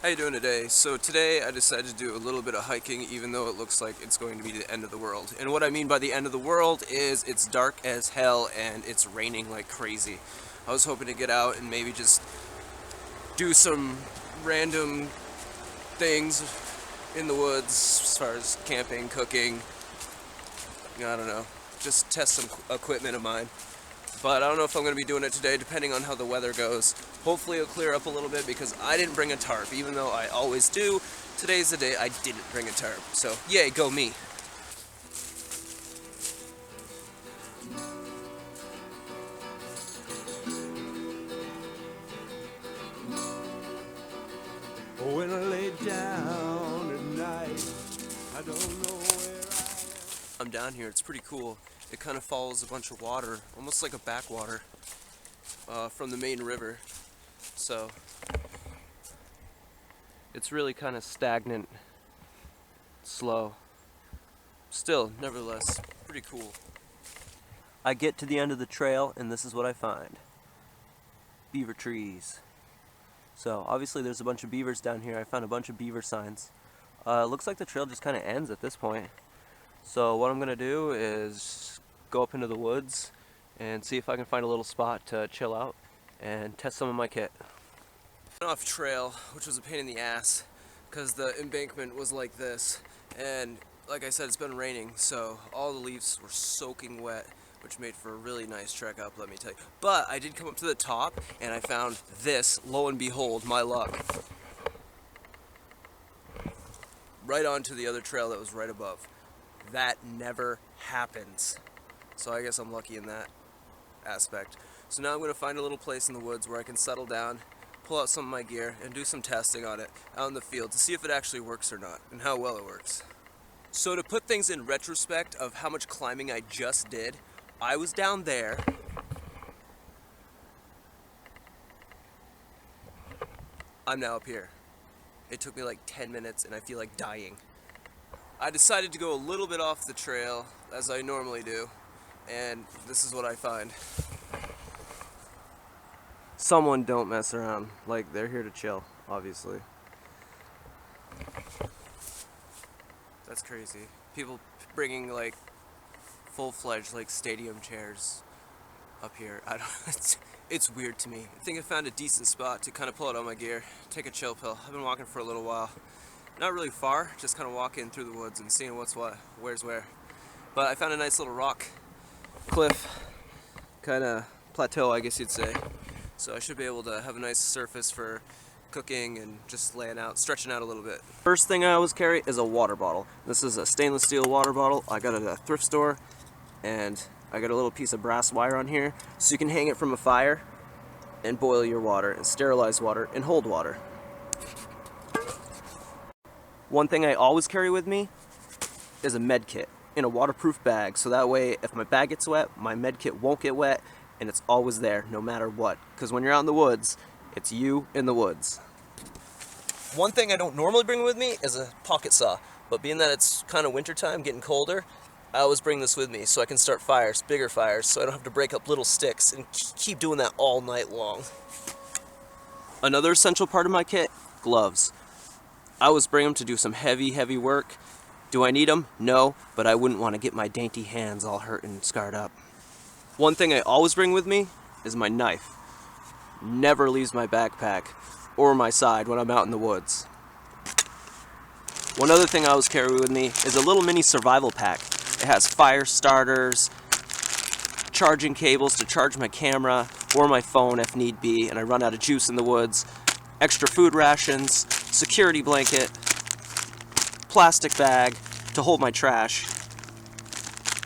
How you doing today? So today I decided to do a little bit of hiking even though it looks like it's going to be the end of the world. And what I mean by the end of the world is it's dark as hell and it's raining like crazy. I was hoping to get out and maybe just do some random things in the woods as far as camping, cooking, I don't know, just test some equipment of mine. But I don't know if I'm going to be doing it today, depending on how the weather goes. Hopefully it'll clear up a little bit because I didn't bring a tarp, even though I always do. Today's the day I didn't bring a tarp, so yay, go me. When I lay down at night, I don't know where I am. I'm down here, it's pretty cool. It kind of follows a bunch of water, almost like a backwater from the main river. So it's really kind of stagnant, slow. Still, nevertheless, pretty cool. I get to the end of the trail and this is what I find. Beaver trees. So obviously there's a bunch of beavers down here. I found a bunch of beaver signs. Looks like the trail just kind of ends at this point. So what I'm going to do is go up into the woods and see if I can find a little spot to chill out and test some of my kit. Went off trail, which was a pain in the ass because the embankment was like this, and like I said, it's been raining, so all the leaves were soaking wet, which made for a really nice trek up, let me tell you. But I did come up to the top and I found this, lo and behold, my luck. Right onto the other trail that was right above. That never happens. So I guess I'm lucky in that aspect. So now I'm going to find a little place in the woods where I can settle down, pull out some of my gear, and do some testing on it out in the field to see if it actually works or not, and how well it works. So to put things in retrospect of how much climbing I just did, I was down there. I'm now up here. It took me like 10 minutes and I feel like dying. I decided to go a little bit off the trail, as I normally do, and this is what I find. Someone don't mess around. Like, they're here to chill, obviously. That's crazy. People bringing like full-fledged like stadium chairs up here. I don't. It's weird to me. I think I found a decent spot to kind of pull out all my gear, take a chill pill. I've been walking for a little while. Not really far, just kind of walking through the woods and seeing what's what, where's where. But I found a nice little rock cliff, kind of plateau, I guess you'd say. So I should be able to have a nice surface for cooking and just laying out, stretching out a little bit. First thing I always carry is a water bottle. This is a stainless steel water bottle. I got it at a thrift store, and I got a little piece of brass wire on here so you can hang it from a fire and boil your water and sterilize water and hold water. One thing I always carry with me is a med kit in a waterproof bag, so that way if my bag gets wet, my med kit won't get wet, and it's always there no matter what. Because when you're out in the woods, it's you in the woods. One thing I don't normally bring with me is a pocket saw, but being that it's kind of wintertime, getting colder, I always bring this with me so I can start fires, bigger fires, so I don't have to break up little sticks and keep doing that all night long. Another essential part of my kit, gloves. I always bring them to do some heavy work. Do I need them? No, but I wouldn't want to get my dainty hands all hurt and scarred up. One thing I always bring with me is my knife. Never leaves my backpack or my side when I'm out in the woods. One other thing I always carry with me is a little mini survival pack. It has fire starters, charging cables to charge my camera or my phone if need be, and I run out of juice in the woods, extra food rations, security blanket, plastic bag to hold my trash,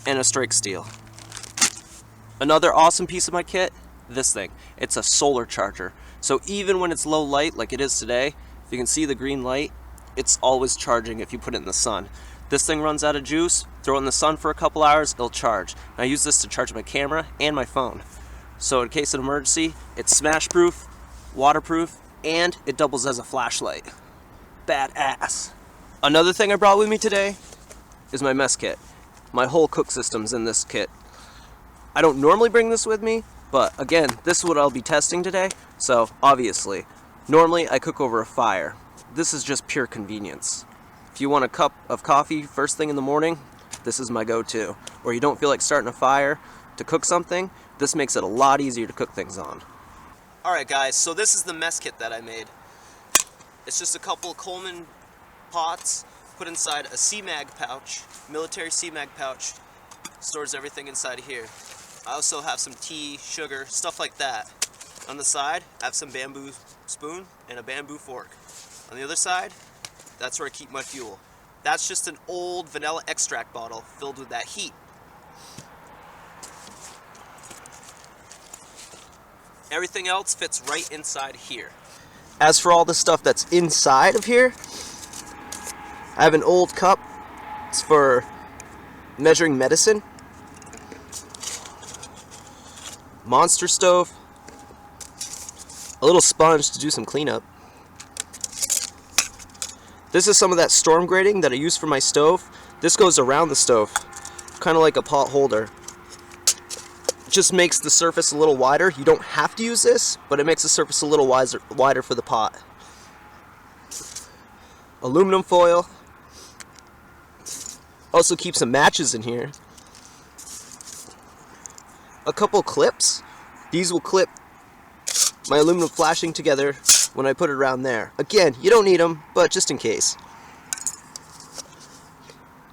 and a strike steel. Another awesome piece of my kit, this thing. It's a solar charger. So even when it's low light like it is today, if you can see the green light, it's always charging if you put it in the sun. This thing runs out of juice, throw it in the sun for a couple hours, it'll charge. And I use this to charge my camera and my phone. So in case of an emergency, it's smash proof, waterproof, and it doubles as a flashlight. Badass. Another thing I brought with me today is my mess kit. My whole cook system's in this kit. I don't normally bring this with me, but again, this is what I'll be testing today. So obviously, normally I cook over a fire. this is just pure convenience. If you want a cup of coffee first thing in the morning, this is my go-to. Or you don't feel like starting a fire to cook something, this makes it a lot easier to cook things on. Alright guys, so this is the mess kit that I made. It's just a couple Coleman pots put inside a CMAG pouch, military CMAG pouch. Stores everything inside of here. I also have some tea, sugar, stuff like that. On the side, I have some bamboo spoon and a bamboo fork. On the other side, that's where I keep my fuel. That's just an old vanilla extract bottle filled with that heat. Everything else fits right inside here. As for all the stuff that's inside of here, I have an old cup. It's for measuring medicine. Monster stove. A little sponge to do some cleanup. This is some of that storm grating that I use for my stove. This goes around the stove, kind of like a pot holder. It just makes the surface a little wider. You don't have to use this, but it makes the surface a little wider for the pot. Aluminum foil. Also keep some matches in here. A couple clips. These will clip my aluminum flashing together when I put it around there. Again, you don't need them, but just in case.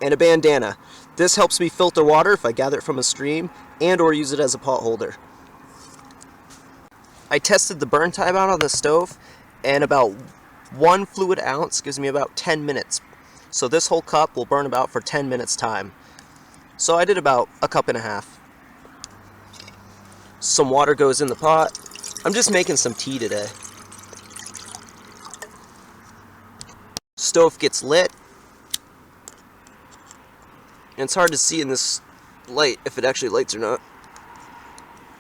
And a bandana. This helps me filter water if I gather it from a stream and or use it as a pot holder. I tested the burn time out on the stove, and about 1 fluid ounce gives me about 10 minutes. So this whole cup will burn about for 10 minutes time. So I did about a cup and a half. Some water goes in the pot. I'm just making some tea today. Stove gets lit. And it's hard to see in this light if it actually lights or not.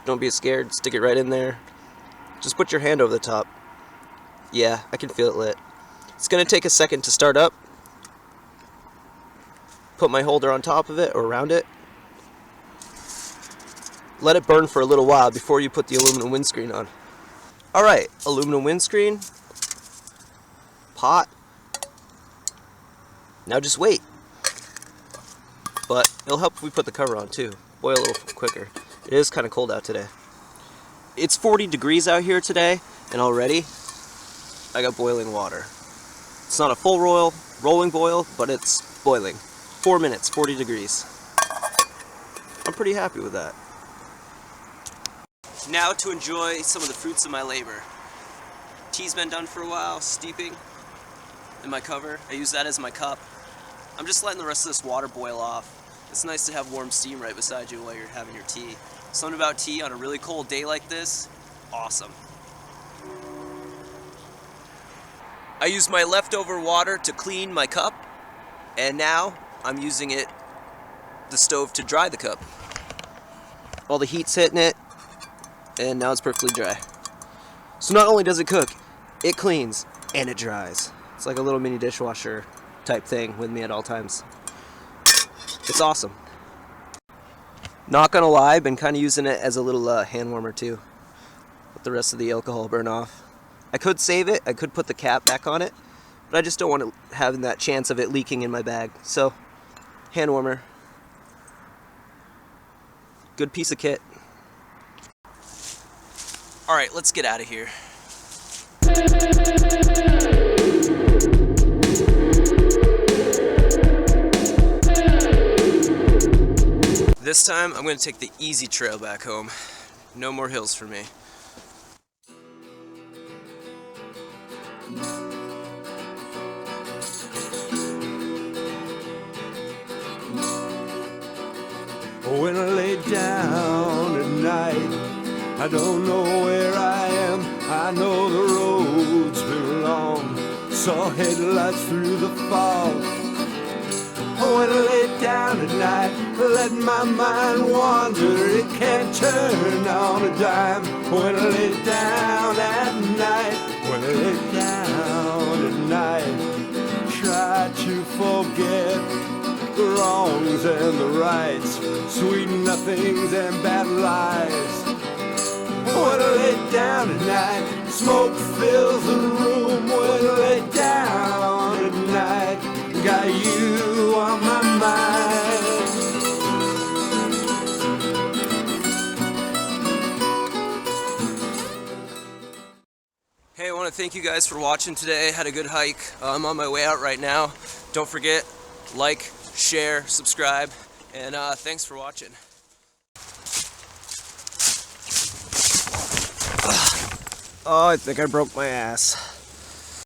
Don't be scared, stick it right in there. Just put your hand over the top. Yeah, I can feel it lit. It's gonna take a second to start up. Put my holder on top of it or around it. Let it burn for a little while before you put the aluminum windscreen on. Alright, aluminum windscreen. Pot. Now just wait. But it'll help if we put the cover on too. Boil a little quicker. It is kind of cold out today. It's 40 degrees out here today, and already I got boiling water. It's not a full rolling boil, but it's boiling. 4 minutes, 40 degrees. I'm pretty happy with that. Now to enjoy some of the fruits of my labor. Tea's been done for a while, steeping in my cover. I use that as my cup. I'm just letting the rest of this water boil off. It's nice to have warm steam right beside you while you're having your tea. Something about tea on a really cold day like this, awesome. I used my leftover water to clean my cup, and now I'm using the stove to dry the cup. All the heat's hitting it, and now it's perfectly dry. So not only does it cook, it cleans, and it dries. It's like a little mini dishwasher type thing with me at all times. It's awesome. Not gonna lie, I've been kind of using it as a little hand warmer too. Let the rest of the alcohol burn off. I could save it, I could put the cap back on it, but I just don't want it having that chance of it leaking in my bag. So, hand warmer. Good piece of kit. Alright, let's get out of here. This time, I'm going to take the easy trail back home. No more hills for me. When I lay down at night, I don't know where I am. I know the road's been long. Saw headlights through the fog. When I lay down at night, let my mind wander. It can't turn on a dime. When I lay down at night, when I lay down at night, try to forget the wrongs and the rights, sweet nothings and bad lies. When I lay down at night, smoke fills the room. When I lay down thank you guys for watching today. Had a good hike. I'm on my way out right now. Don't forget, like, share, subscribe, and thanks for watching. Oh, I think I broke my ass.